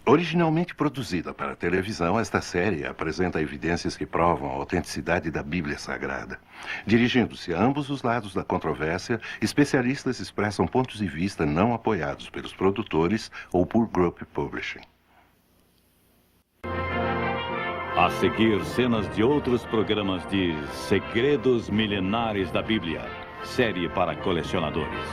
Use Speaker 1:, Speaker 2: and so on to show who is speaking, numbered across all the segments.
Speaker 1: Originalmente produzida para a televisão, esta série apresenta evidências que provam a autenticidade da Bíblia Sagrada. Dirigindo-se a ambos os lados da controvérsia, especialistas expressam pontos de vista não apoiados pelos produtores ou por Group Publishing.
Speaker 2: A seguir, cenas de outros programas de Segredos Milenares da Bíblia, série para colecionadores.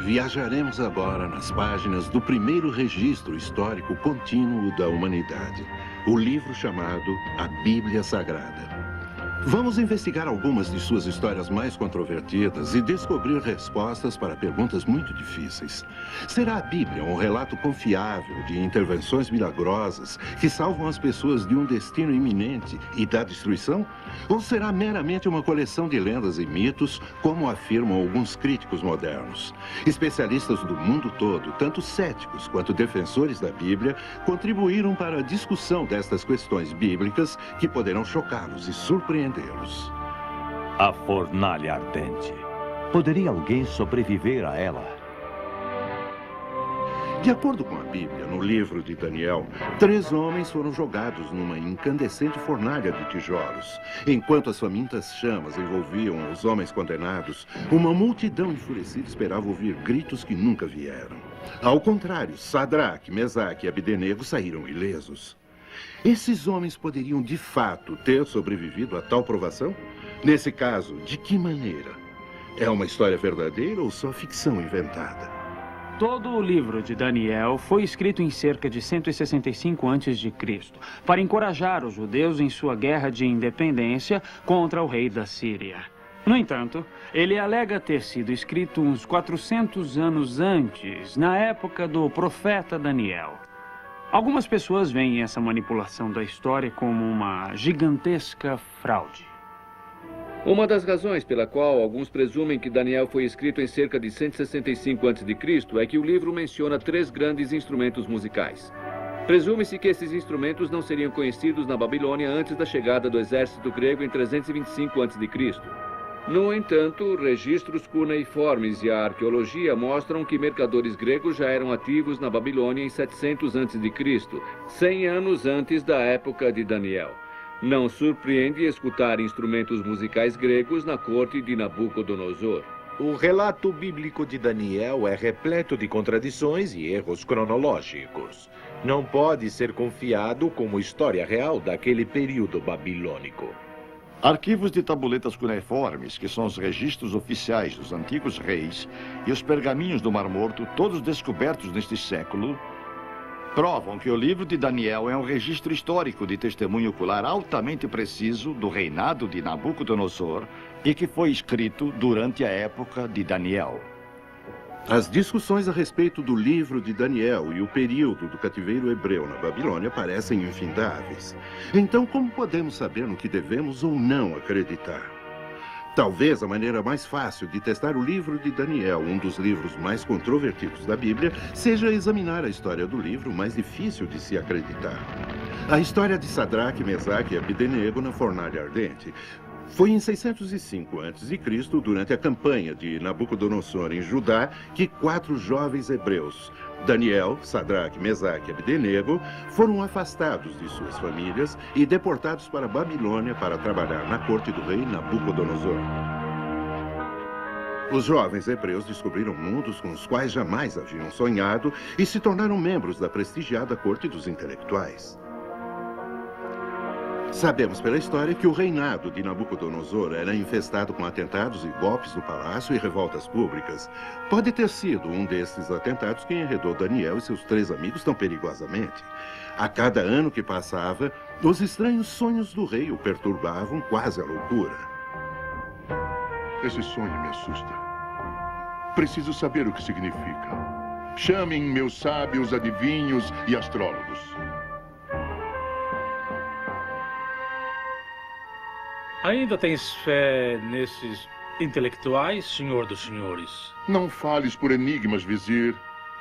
Speaker 1: Viajaremos agora nas páginas do primeiro registro histórico contínuo da humanidade, o livro chamado A Bíblia Sagrada. Vamos investigar algumas de suas histórias mais controvertidas e descobrir respostas para perguntas muito difíceis. Será a Bíblia um relato confiável de intervenções milagrosas que salvam as pessoas de um destino iminente e da destruição? Ou será meramente uma coleção de lendas e mitos, como afirmam alguns críticos modernos? Especialistas do mundo todo, tanto céticos quanto defensores da Bíblia, contribuíram para a discussão destas questões bíblicas que poderão chocá-los e surpreendê-los.
Speaker 2: A fornalha ardente. Poderia alguém sobreviver a ela?
Speaker 1: De acordo com a Bíblia, no livro de Daniel, 3 homens foram jogados numa incandescente fornalha de tijolos. Enquanto as famintas chamas envolviam os homens condenados, uma multidão enfurecida esperava ouvir gritos que nunca vieram. Ao contrário, Sadraque, Mesaque e Abdenego saíram ilesos. Esses homens poderiam, de fato, ter sobrevivido a tal provação? Nesse caso, de que maneira? É uma história verdadeira ou só ficção inventada?
Speaker 3: Todo o livro de Daniel foi escrito em cerca de 165 a.C., para encorajar os judeus em sua guerra de independência contra o rei da Síria. No entanto, ele alega ter sido escrito uns 400 anos antes, na época do profeta Daniel. Algumas pessoas veem essa manipulação da história como uma gigantesca fraude.
Speaker 4: Uma das razões pela qual alguns presumem que Daniel foi escrito em cerca de 165 a.C. é que o livro menciona 3 grandes instrumentos musicais. Presume-se que esses instrumentos não seriam conhecidos na Babilônia antes da chegada do exército grego em 325 a.C. No entanto, registros cuneiformes e a arqueologia mostram que mercadores gregos já eram ativos na Babilônia em 700 a.C., 100 anos antes da época de Daniel. Não surpreende escutar instrumentos musicais gregos na corte de Nabucodonosor.
Speaker 5: O relato bíblico de Daniel é repleto de contradições e erros cronológicos. Não pode ser confiado como história real daquele período babilônico.
Speaker 6: Arquivos de tabuletas cuneiformes, que são os registros oficiais dos antigos reis, e os pergaminhos do Mar Morto, todos descobertos neste século, provam que o livro de Daniel é um registro histórico de testemunho ocular altamente preciso do reinado de Nabucodonosor e que foi escrito durante a época de Daniel.
Speaker 1: As discussões a respeito do livro de Daniel e o período do cativeiro hebreu na Babilônia parecem infindáveis. Então, como podemos saber no que devemos ou não acreditar? Talvez a maneira mais fácil de testar o livro de Daniel, um dos livros mais controvertidos da Bíblia, seja examinar a história do livro mais difícil de se acreditar. A história de Sadraque, Mesaque e Abdenego na fornalha ardente. Foi em 605 a.C., durante a campanha de Nabucodonosor em Judá, que 4 jovens hebreus, Daniel, Sadraque, Mesaque e Abdenego, foram afastados de suas famílias e deportados para a Babilônia para trabalhar na corte do rei Nabucodonosor. Os jovens hebreus descobriram mundos com os quais jamais haviam sonhado e se tornaram membros da prestigiada corte dos intelectuais. Sabemos pela história que o reinado de Nabucodonosor era infestado com atentados e golpes no palácio e revoltas públicas. Pode ter sido um desses atentados que enredou Daniel e seus 3 amigos tão perigosamente. A cada ano que passava, os estranhos sonhos do rei o perturbavam quase à loucura.
Speaker 7: Esse sonho me assusta. Preciso saber o que significa. Chamem meus sábios, adivinhos e astrólogos.
Speaker 8: Ainda tens fé nesses intelectuais, senhor dos senhores?
Speaker 7: Não fales por enigmas, vizir.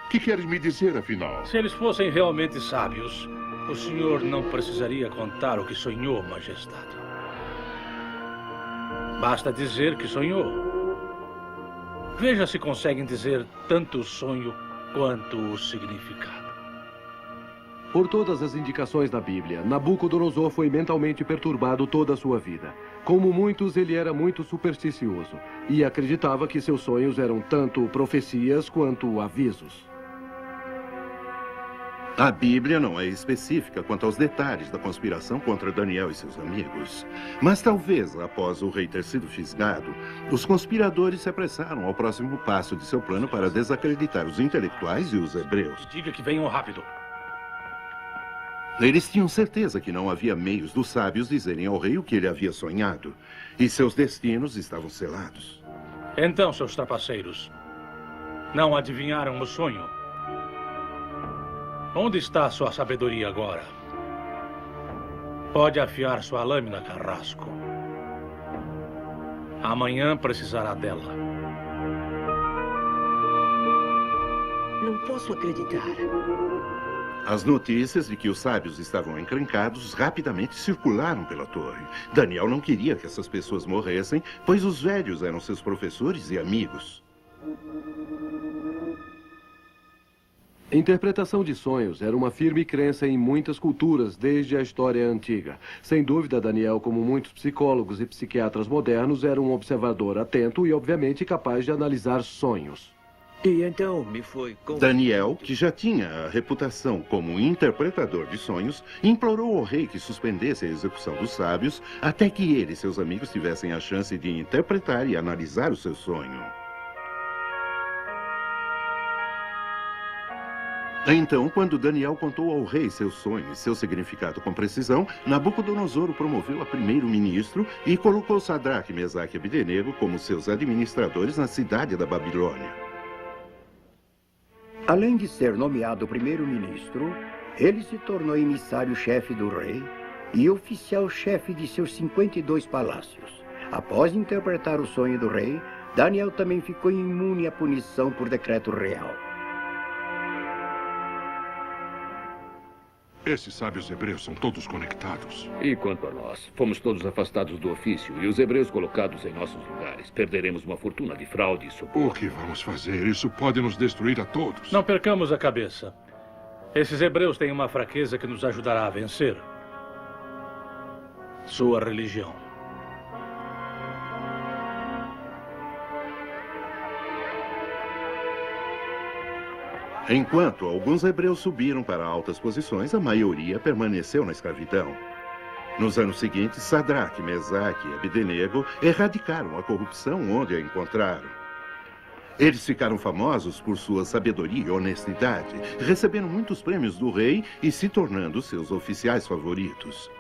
Speaker 7: O que queres me dizer, afinal?
Speaker 8: Se eles fossem realmente sábios, o senhor não precisaria contar o que sonhou, majestade. Basta dizer que sonhou. Veja se conseguem dizer tanto o sonho quanto o significado.
Speaker 9: Por todas as indicações da Bíblia, Nabucodonosor foi mentalmente perturbado toda a sua vida. Como muitos, ele era muito supersticioso e acreditava que seus sonhos eram tanto profecias quanto avisos.
Speaker 1: A Bíblia não é específica quanto aos detalhes da conspiração contra Daniel e seus amigos. Mas talvez, após o rei ter sido fisgado, os conspiradores se apressaram ao próximo passo de seu plano para desacreditar os intelectuais e os hebreus.
Speaker 8: Diga que venham rápido.
Speaker 1: Eles tinham certeza que não havia meios dos sábios dizerem ao rei o que ele havia sonhado. E seus destinos estavam selados.
Speaker 8: Então, seus trapaceiros, não adivinharam o sonho? Onde está sua sabedoria agora? Pode afiar sua lâmina, carrasco. Amanhã precisará dela.
Speaker 10: Não posso acreditar.
Speaker 1: As notícias de que os sábios estavam encrencados rapidamente circularam pela torre. Daniel não queria que essas pessoas morressem, pois os velhos eram seus professores e amigos.
Speaker 9: Interpretação de sonhos era uma firme crença em muitas culturas desde a história antiga. Sem dúvida, Daniel, como muitos psicólogos e psiquiatras modernos, era um observador atento e, obviamente, capaz de analisar sonhos.
Speaker 10: E então me foi...
Speaker 1: Daniel, que já tinha a reputação como interpretador de sonhos, implorou ao rei que suspendesse a execução dos sábios até que ele e seus amigos tivessem a chance de interpretar e analisar o seu sonho. Então, quando Daniel contou ao rei seu sonho e seu significado com precisão, Nabucodonosor o promoveu a primeiro-ministro e colocou Sadraque, Mesaque e Abdenego como seus administradores na cidade da Babilônia.
Speaker 11: Além de ser nomeado primeiro-ministro, ele se tornou emissário-chefe do rei e oficial-chefe de seus 52 palácios. Após interpretar o sonho do rei, Daniel também ficou imune à punição por decreto real.
Speaker 7: Esses sábios hebreus são todos conectados.
Speaker 4: E quanto a nós, fomos todos afastados do ofício e os hebreus colocados em nossos lugares. Perderemos uma fortuna de fraude e suborno.
Speaker 7: O que vamos fazer? Isso pode nos destruir a todos.
Speaker 8: Não percamos a cabeça. Esses hebreus têm uma fraqueza que nos ajudará a vencer. Sua religião.
Speaker 1: Enquanto alguns hebreus subiram para altas posições, a maioria permaneceu na escravidão. Nos anos seguintes, Sadraque, Mesaque e Abdenego erradicaram a corrupção onde a encontraram. Eles ficaram famosos por sua sabedoria e honestidade, recebendo muitos prêmios do rei e se tornando seus oficiais favoritos.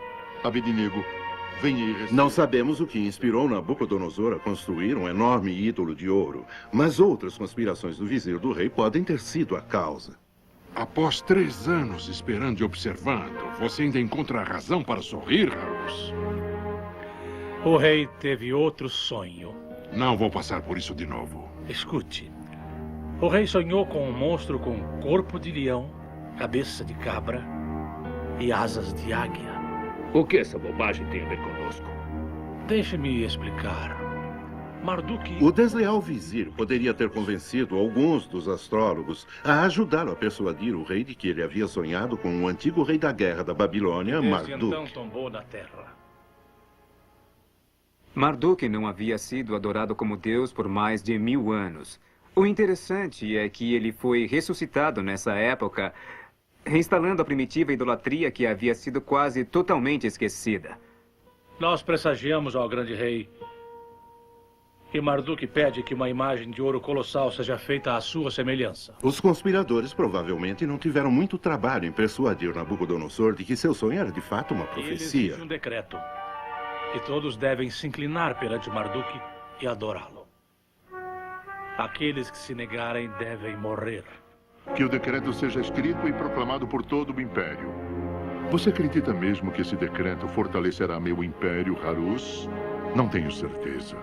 Speaker 7: Abdenego, venha e receba.
Speaker 1: Não sabemos o que inspirou Nabucodonosor a construir um enorme ídolo de ouro, mas outras conspirações do vizir do rei podem ter sido a causa.
Speaker 7: Após 3 anos esperando e observando, você ainda encontra razão para sorrir, Harus?
Speaker 8: O rei teve outro sonho.
Speaker 7: Não vou passar por isso de novo.
Speaker 8: Escute. O rei sonhou com um monstro com corpo de leão, cabeça de cabra e asas de águia.
Speaker 4: O que essa bobagem tem a ver conosco?
Speaker 8: Deixe-me explicar. Marduk...
Speaker 1: O desleal vizir poderia ter convencido alguns dos astrólogos a ajudá-lo a persuadir o rei de que ele havia sonhado com o antigo rei da guerra da Babilônia,
Speaker 8: Desde
Speaker 1: Marduk.
Speaker 8: então tombou na terra.
Speaker 12: Marduk não havia sido adorado como Deus por mais de 1000 anos. O interessante é que ele foi ressuscitado nessa época, reinstalando a primitiva idolatria que havia sido quase totalmente esquecida.
Speaker 8: Nós pressagiamos ao grande rei. E Marduk pede que uma imagem de ouro colossal seja feita à sua semelhança.
Speaker 1: Os conspiradores provavelmente não tiveram muito trabalho em persuadir Nabucodonosor de que seu sonho era de fato uma
Speaker 8: Ele
Speaker 1: profecia.
Speaker 8: exige um decreto. E todos devem se inclinar perante Marduk e adorá-lo. Aqueles que se negarem devem morrer.
Speaker 7: Que o decreto seja escrito e proclamado por todo o Império. Você acredita mesmo que esse decreto fortalecerá meu Império, Harus? Não tenho certeza.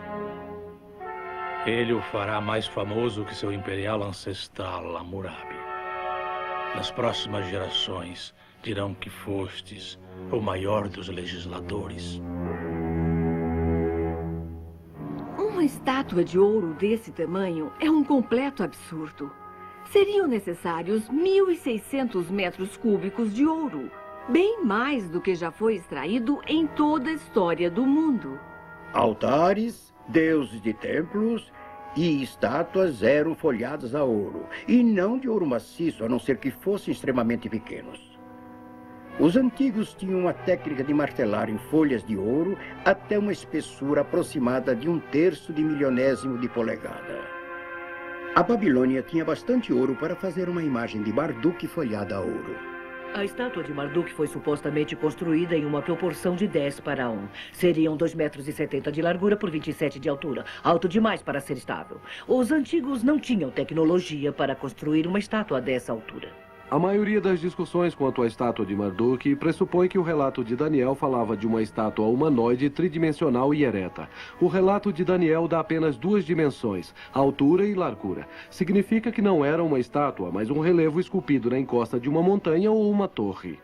Speaker 8: Ele o fará mais famoso que seu imperial ancestral, Hammurabi. Nas próximas gerações dirão que fostes o maior dos legisladores.
Speaker 13: Uma estátua de ouro desse tamanho é um completo absurdo. Seriam necessários 1.600 metros cúbicos de ouro. Bem mais do que já foi extraído em toda a história do mundo.
Speaker 11: Altares, deuses de templos e estátuas eram folhadas a ouro. E não de ouro maciço, a não ser que fossem extremamente pequenos. Os antigos tinham uma técnica de martelar em folhas de ouro até uma espessura aproximada de 1/3 de milionésimo de polegada. A Babilônia tinha bastante ouro para fazer uma imagem de Marduk folhada a ouro.
Speaker 10: A estátua de Marduk foi supostamente construída em uma proporção de 10:1. Seriam 2,70 metros de largura por 27 de altura. Alto demais para ser estável. Os antigos não tinham tecnologia para construir uma estátua dessa altura.
Speaker 9: A maioria das discussões quanto à estátua de Marduk pressupõe que o relato de Daniel falava de uma estátua humanoide tridimensional e ereta. O relato de Daniel dá apenas 2 dimensões, altura e largura. Significa que não era uma estátua, mas um relevo esculpido na encosta de uma montanha ou uma torre.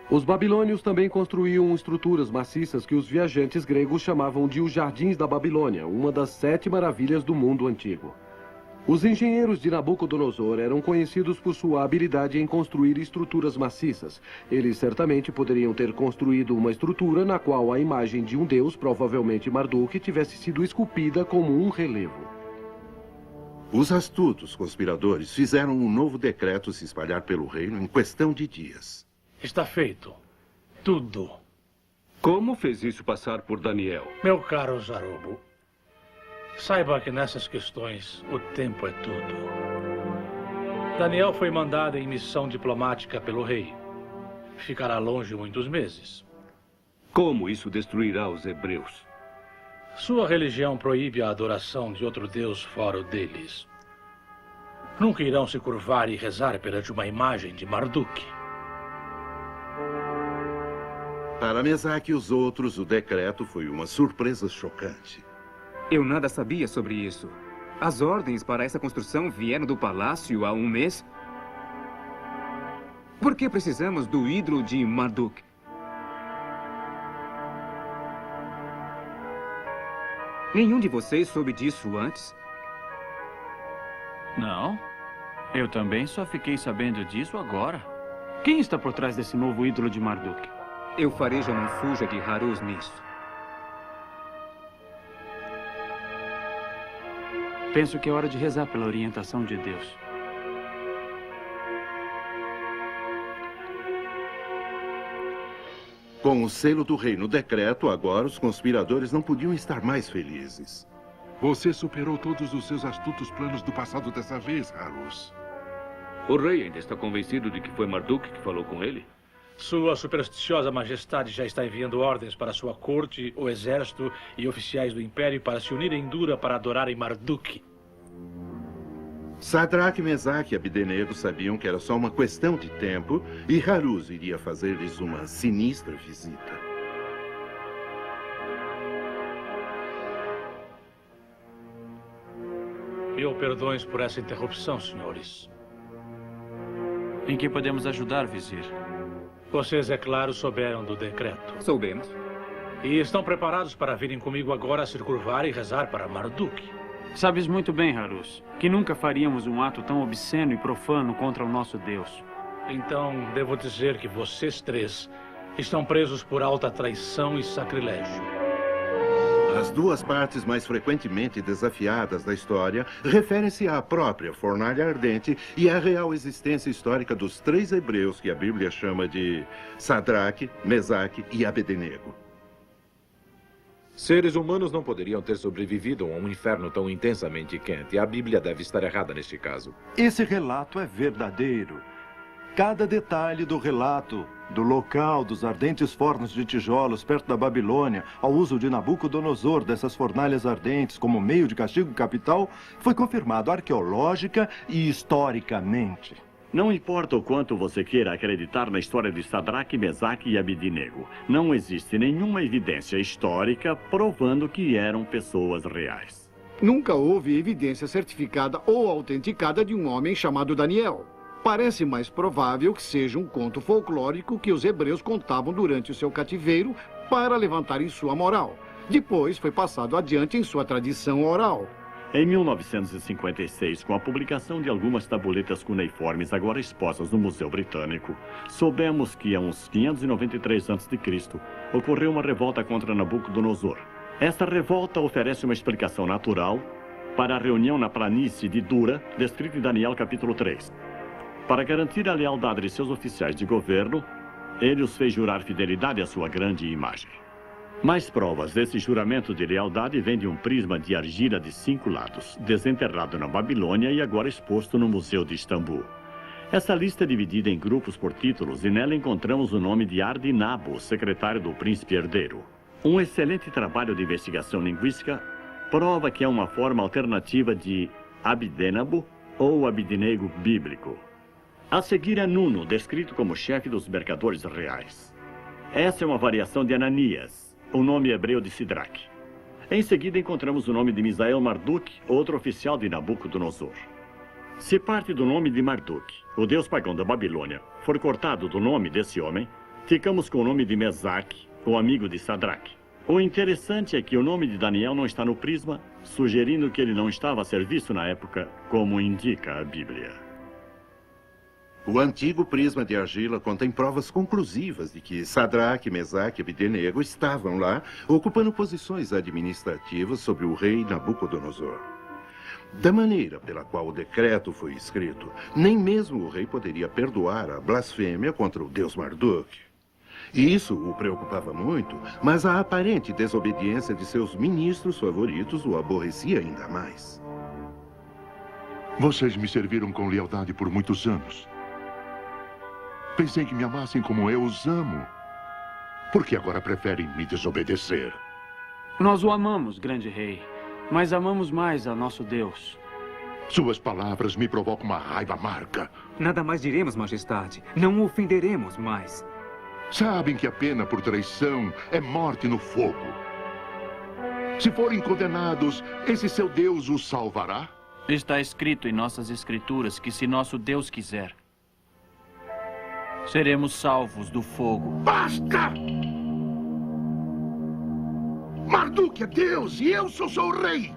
Speaker 9: Os babilônios também construíam estruturas maciças que os viajantes gregos chamavam de os Jardins da Babilônia, uma das 7 maravilhas do mundo antigo. Os engenheiros de Nabucodonosor eram conhecidos por sua habilidade em construir estruturas maciças. Eles certamente poderiam ter construído uma estrutura na qual a imagem de um deus, provavelmente Marduk, tivesse sido esculpida como um relevo.
Speaker 1: Os astutos conspiradores fizeram um novo decreto se espalhar pelo reino em questão de dias.
Speaker 8: Está feito. Tudo.
Speaker 14: Como fez isso passar por Daniel?
Speaker 8: Meu caro Zarobo, saiba que nessas questões o tempo é tudo. Daniel foi mandado em missão diplomática pelo rei. Ficará longe muitos meses.
Speaker 14: Como isso destruirá os hebreus?
Speaker 8: Sua religião proíbe a adoração de outro deus fora o deles. Nunca irão se curvar e rezar perante uma imagem de Marduk.
Speaker 1: Para Mesaque e os outros, o decreto foi uma surpresa chocante.
Speaker 12: Eu nada sabia sobre isso. As ordens para essa construção vieram do palácio há um mês? Por que precisamos do ídolo de Marduk? Nenhum de vocês soube disso antes?
Speaker 3: Não. Eu também só fiquei sabendo disso agora. Quem está por trás desse novo ídolo de Marduk?
Speaker 12: Eu farejo a mão suja de Harus nisso.
Speaker 3: Penso que é hora de rezar pela orientação de Deus.
Speaker 1: Com o selo do rei no decreto, agora os conspiradores não podiam estar mais felizes.
Speaker 7: Você superou todos os seus astutos planos do passado dessa vez, Harus.
Speaker 4: O rei ainda está convencido de que foi Marduk que falou com ele?
Speaker 8: Sua supersticiosa majestade já está enviando ordens para sua corte, o exército e oficiais do império para se unirem em Dura para adorarem Marduk.
Speaker 1: Sadraque, Mesaque e Abdenego sabiam que era só uma questão de tempo e Harus iria fazer-lhes uma sinistra visita.
Speaker 8: Mil perdões por essa interrupção, senhores.
Speaker 3: Em que podemos ajudar, vizir?
Speaker 8: Vocês, é claro, souberam do decreto.
Speaker 12: Soubemos.
Speaker 8: E estão preparados para virem comigo agora se curvar e rezar para Marduk.
Speaker 3: Sabes muito bem, Harus, que nunca faríamos um ato tão obsceno e profano contra o nosso Deus.
Speaker 8: Então, devo dizer que vocês 3 estão presos por alta traição e sacrilégio.
Speaker 1: As 2 partes mais frequentemente desafiadas da história referem-se à própria fornalha ardente e à real existência histórica dos 3 hebreus que a Bíblia chama de Sadraque, Mesaque e Abdenego.
Speaker 5: Seres humanos não poderiam ter sobrevivido a um inferno tão intensamente quente. A Bíblia deve estar errada neste caso.
Speaker 15: Esse relato é verdadeiro. Cada detalhe do relato, do local dos ardentes fornos de tijolos perto da Babilônia, ao uso de Nabucodonosor dessas fornalhas ardentes como meio de castigo capital, foi confirmado arqueológica e historicamente.
Speaker 2: Não importa o quanto você queira acreditar na história de Sadraque, Mesaque e Abidinego, não existe nenhuma evidência histórica provando que eram pessoas reais.
Speaker 16: Nunca houve evidência certificada ou autenticada de um homem chamado Daniel. Parece mais provável que seja um conto folclórico que os hebreus contavam durante o seu cativeiro para levantarem sua moral. Depois foi passado adiante em sua tradição oral.
Speaker 2: Em 1956, com a publicação de algumas tabuletas cuneiformes agora expostas no Museu Britânico, soubemos que, há uns 593 a.C., ocorreu uma revolta contra Nabucodonosor. Esta revolta oferece uma explicação natural para a reunião na planície de Dura, descrita em Daniel capítulo 3. Para garantir a lealdade de seus oficiais de governo, ele os fez jurar fidelidade à sua grande imagem. Mais provas desse juramento de lealdade vêm de um prisma de argila de 5 lados, desenterrado na Babilônia e agora exposto no Museu de Istambul. Essa lista é dividida em grupos por títulos e nela encontramos o nome de Ardinabo, secretário do príncipe herdeiro. Um excelente trabalho de investigação linguística prova que é uma forma alternativa de Abidênabo ou Abidinego bíblico. A seguir é Nuno, descrito como chefe dos mercadores reais. Essa é uma variação de Ananias, o nome hebreu de Sidraque. Em seguida, encontramos o nome de Misael Marduk, outro oficial de Nabucodonosor. Se parte do nome de Marduk, o deus pagão da Babilônia, for cortado do nome desse homem, ficamos com o nome de Mesaque, o amigo de Sadraque. O interessante é que o nome de Daniel não está no prisma, sugerindo que ele não estava a serviço na época, como indica a Bíblia.
Speaker 1: O antigo prisma de argila contém provas conclusivas de que Sadraque, Mesaque e Abidinego estavam lá, ocupando posições administrativas sobre o rei Nabucodonosor. Da maneira pela qual o decreto foi escrito, nem mesmo o rei poderia perdoar a blasfêmia contra o deus Marduk. E isso o preocupava muito, mas a aparente desobediência de seus ministros favoritos o aborrecia ainda mais.
Speaker 7: Vocês me serviram com lealdade por muitos anos. Pensei que me amassem como eu os amo. Por que agora preferem me desobedecer?
Speaker 3: Nós o amamos, grande rei, mas amamos mais a nosso Deus.
Speaker 7: Suas palavras me provocam uma raiva amarga.
Speaker 12: Nada mais diremos, majestade. Não o ofenderemos mais.
Speaker 7: Sabem que a pena por traição é morte no fogo. Se forem condenados, esse seu Deus os salvará?
Speaker 17: Está escrito em nossas escrituras que se nosso Deus quiser, seremos salvos do fogo.
Speaker 7: Basta! Marduk é Deus e eu sou seu rei.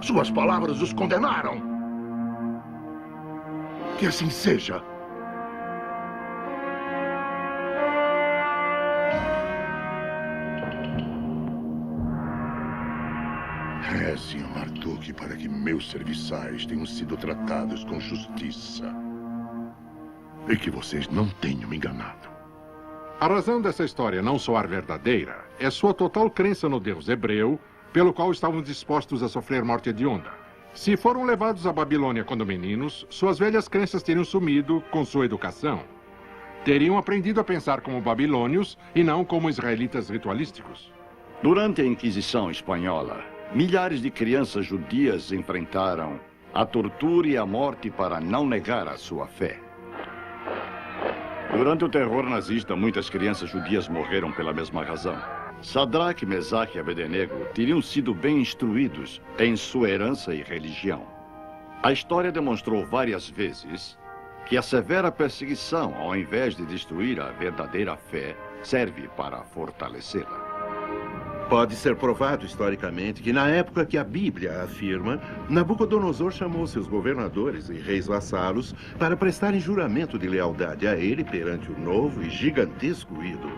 Speaker 7: Suas palavras os condenaram. Que assim seja. Reze a Marduk para que meus serviçais tenham sido tratados com justiça. E que vocês não tenham me enganado.
Speaker 18: A razão dessa história não soar verdadeira é sua total crença no Deus hebreu, pelo qual estavam dispostos a sofrer morte hedionda. Se foram levados à Babilônia quando meninos, suas velhas crenças teriam sumido com sua educação. Teriam aprendido a pensar como babilônios e não como israelitas ritualísticos.
Speaker 6: Durante a Inquisição espanhola, milhares de crianças judias enfrentaram a tortura e a morte para não negar a sua fé. Durante o terror nazista, muitas crianças judias morreram pela mesma razão. Sadraque, Mesaque e Abidinego teriam sido bem instruídos em sua herança e religião. A história demonstrou várias vezes que a severa perseguição, ao invés de destruir a verdadeira fé, serve para fortalecê-la.
Speaker 1: Pode ser provado historicamente que, na época que a Bíblia afirma, Nabucodonosor chamou seus governadores e reis vassalos para prestarem juramento de lealdade a ele perante o novo e gigantesco ídolo.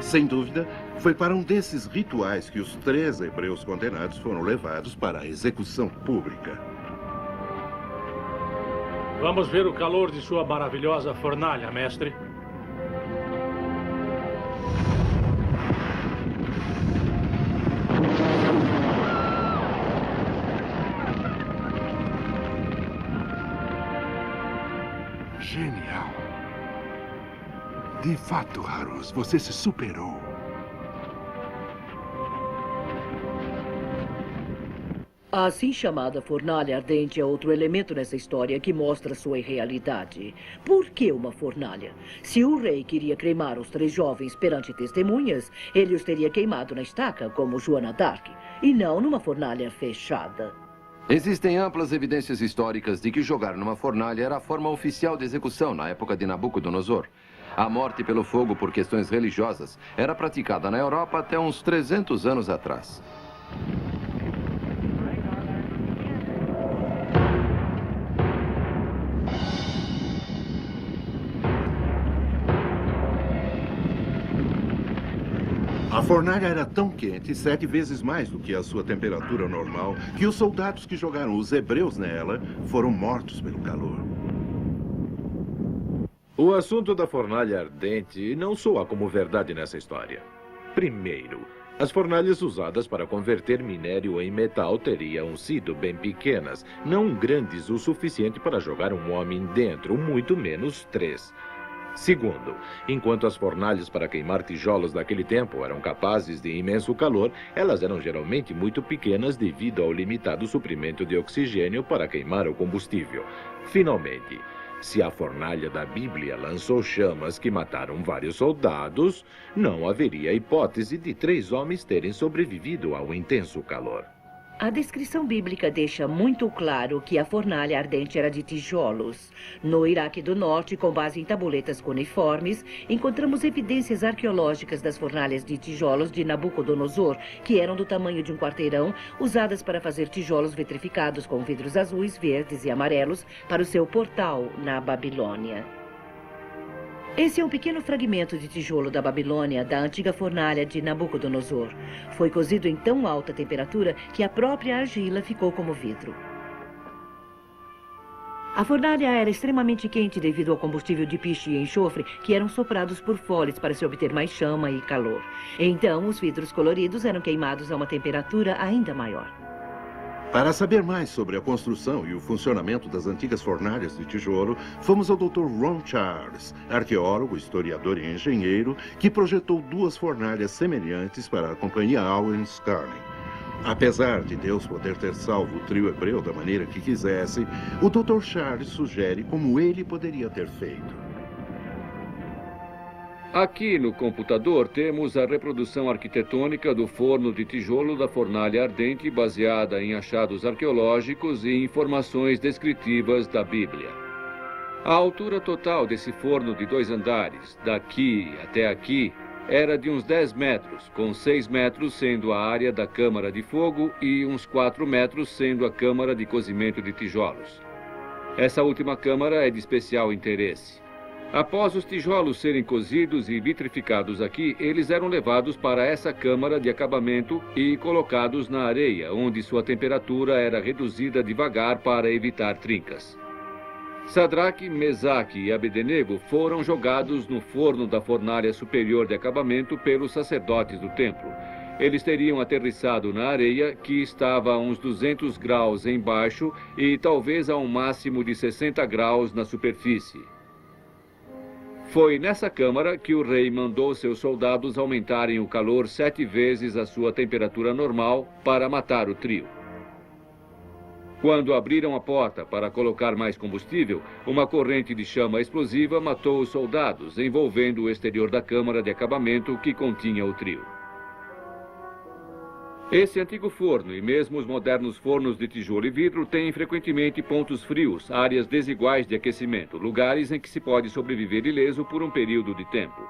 Speaker 1: Sem dúvida, foi para um desses rituais que os 3 hebreus condenados foram levados para a execução pública.
Speaker 8: Vamos ver o calor de sua maravilhosa fornalha, mestre.
Speaker 7: Genial. De fato, Harus, você se superou.
Speaker 10: A assim chamada fornalha ardente é outro elemento nessa história que mostra sua irrealidade. Por que uma fornalha? Se o rei queria cremar os 3 jovens perante testemunhas, ele os teria queimado na estaca, como Joana d'Arc, e não numa fornalha fechada.
Speaker 19: Existem amplas evidências históricas de que jogar numa fornalha era a forma oficial de execução na época de Nabucodonosor. A morte pelo fogo por questões religiosas era praticada na Europa até uns 300 anos atrás.
Speaker 1: A fornalha era tão quente, 7 vezes mais do que a sua temperatura normal, que os soldados que jogaram os hebreus nela foram mortos pelo calor.
Speaker 5: O assunto da fornalha ardente não soa como verdade nessa história. Primeiro, as fornalhas usadas para converter minério em metal teriam sido bem pequenas, não grandes o suficiente para jogar um homem dentro, muito menos 3. Segundo, enquanto as fornalhas para queimar tijolos daquele tempo eram capazes de imenso calor, elas eram geralmente muito pequenas devido ao limitado suprimento de oxigênio para queimar o combustível. Finalmente, se a fornalha da Bíblia lançou chamas que mataram vários soldados, não haveria hipótese de 3 homens terem sobrevivido ao intenso calor.
Speaker 10: A descrição bíblica deixa muito claro que a fornalha ardente era de tijolos. No Iraque do Norte, com base em tabuletas cuneiformes, encontramos evidências arqueológicas das fornalhas de tijolos de Nabucodonosor, que eram do tamanho de um quarteirão, usadas para fazer tijolos vitrificados com vidros azuis, verdes e amarelos para o seu portal na Babilônia. Esse é um pequeno fragmento de tijolo da Babilônia, da antiga fornalha de Nabucodonosor. Foi cozido em tão alta temperatura que a própria argila ficou como vidro. A fornalha era extremamente quente devido ao combustível de piche e enxofre que eram soprados por foles para se obter mais chama e calor. Então, os vidros coloridos eram queimados a uma temperatura ainda maior.
Speaker 1: Para saber mais sobre a construção e o funcionamento das antigas fornalhas de tijolo, fomos ao Dr. Ron Charles, arqueólogo, historiador e engenheiro, que projetou 2 fornalhas semelhantes para a companhia Owens Corning. Apesar de Deus poder ter salvo o trio hebreu da maneira que quisesse, o Dr. Charles sugere como ele poderia ter feito.
Speaker 4: Aqui no computador temos a reprodução arquitetônica do forno de tijolo da fornalha ardente baseada em achados arqueológicos e informações descritivas da Bíblia. A altura total desse forno de 2 andares, daqui até aqui, era de uns 10 metros, com 6 metros sendo a área da câmara de fogo e uns 4 metros sendo a câmara de cozimento de tijolos. Essa última câmara é de especial interesse. Após os tijolos serem cozidos e vitrificados aqui, eles eram levados para essa câmara de acabamento e colocados na areia, onde sua temperatura era reduzida devagar para evitar trincas. Sadraque, Mesaque e Abednego foram jogados no forno da fornalha superior de acabamento pelos sacerdotes do templo. Eles teriam aterrissado na areia, que estava a uns 200 graus embaixo e talvez a um máximo de 60 graus na superfície. Foi nessa câmara que o rei mandou seus soldados aumentarem o calor 7 vezes a sua temperatura normal para matar o trio. Quando abriram a porta para colocar mais combustível, uma corrente de chama explosiva matou os soldados, envolvendo o exterior da câmara de acabamento que continha o trio. Esse antigo forno e mesmo os modernos fornos de tijolo e vidro têm frequentemente pontos frios, áreas desiguais de aquecimento, lugares em que se pode sobreviver ileso por um período de tempo.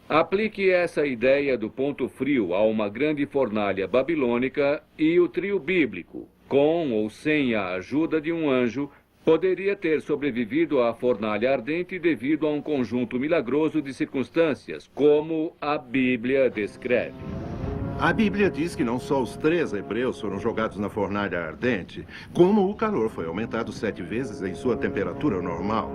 Speaker 4: Aplique essa ideia do ponto frio a uma grande fornalha babilônica e o trio bíblico, com ou sem a ajuda de um anjo, poderia ter sobrevivido à fornalha ardente devido a um conjunto milagroso de circunstâncias, como a Bíblia descreve.
Speaker 1: A Bíblia diz que não só os 3 hebreus foram jogados na fornalha ardente, como o calor foi aumentado 7 vezes em sua temperatura normal.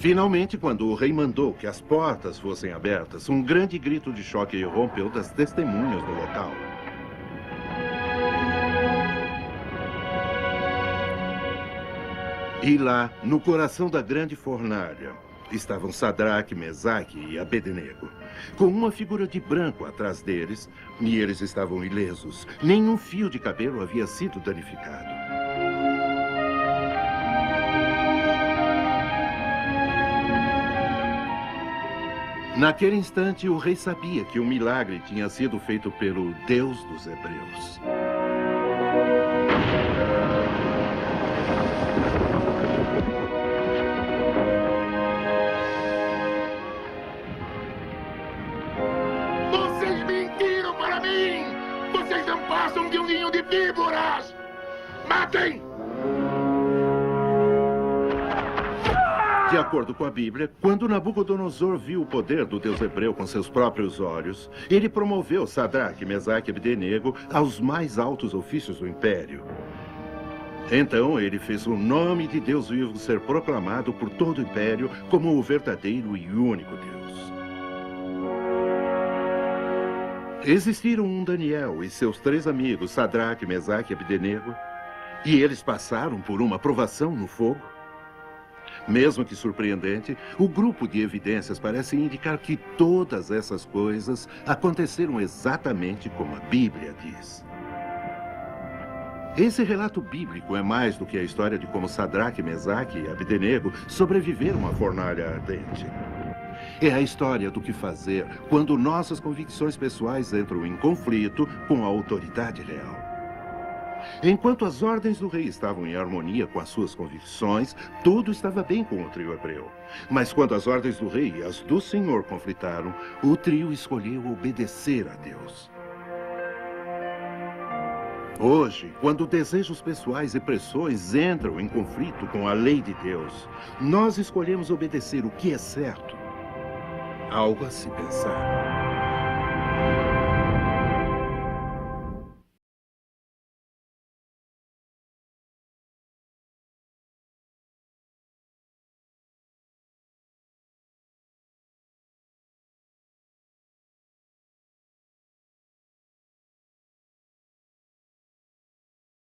Speaker 1: Finalmente, quando o rei mandou que as portas fossem abertas, um grande grito de choque rompeu das testemunhas do local. E lá, no coração da grande fornalha, estavam Sadraque, Mesaque e Abednego, com uma figura de branco atrás deles, e eles estavam ilesos. Nenhum fio de cabelo havia sido danificado. Naquele instante, o rei sabia que o milagre tinha sido feito pelo Deus dos Hebreus.
Speaker 7: Vocês mentiram para mim! Vocês não passam de um ninho de víboras! Matem!
Speaker 1: De acordo com a Bíblia, quando Nabucodonosor viu o poder do Deus hebreu com seus próprios olhos, ele promoveu Sadraque, Mesaque e Abednego aos mais altos ofícios do império. Então ele fez o nome de Deus vivo ser proclamado por todo o império como o verdadeiro e único Deus. Existiram um Daniel e seus 3 amigos, Sadraque, Mesaque e Abednego, e eles passaram por uma provação no fogo. Mesmo que surpreendente, o grupo de evidências parece indicar que todas essas coisas aconteceram exatamente como a Bíblia diz. Esse relato bíblico é mais do que a história de como Sadraque, Mesaque e Abednego sobreviveram à fornalha ardente. É a história do que fazer quando nossas convicções pessoais entram em conflito com a autoridade real. Enquanto as ordens do rei estavam em harmonia com as suas convicções, tudo estava bem com o trio hebreu. Mas quando as ordens do rei e as do Senhor conflitaram, o trio escolheu obedecer a Deus. Hoje, quando desejos pessoais e pressões entram em conflito com a lei de Deus, nós escolhemos obedecer o que é certo. Algo a se pensar.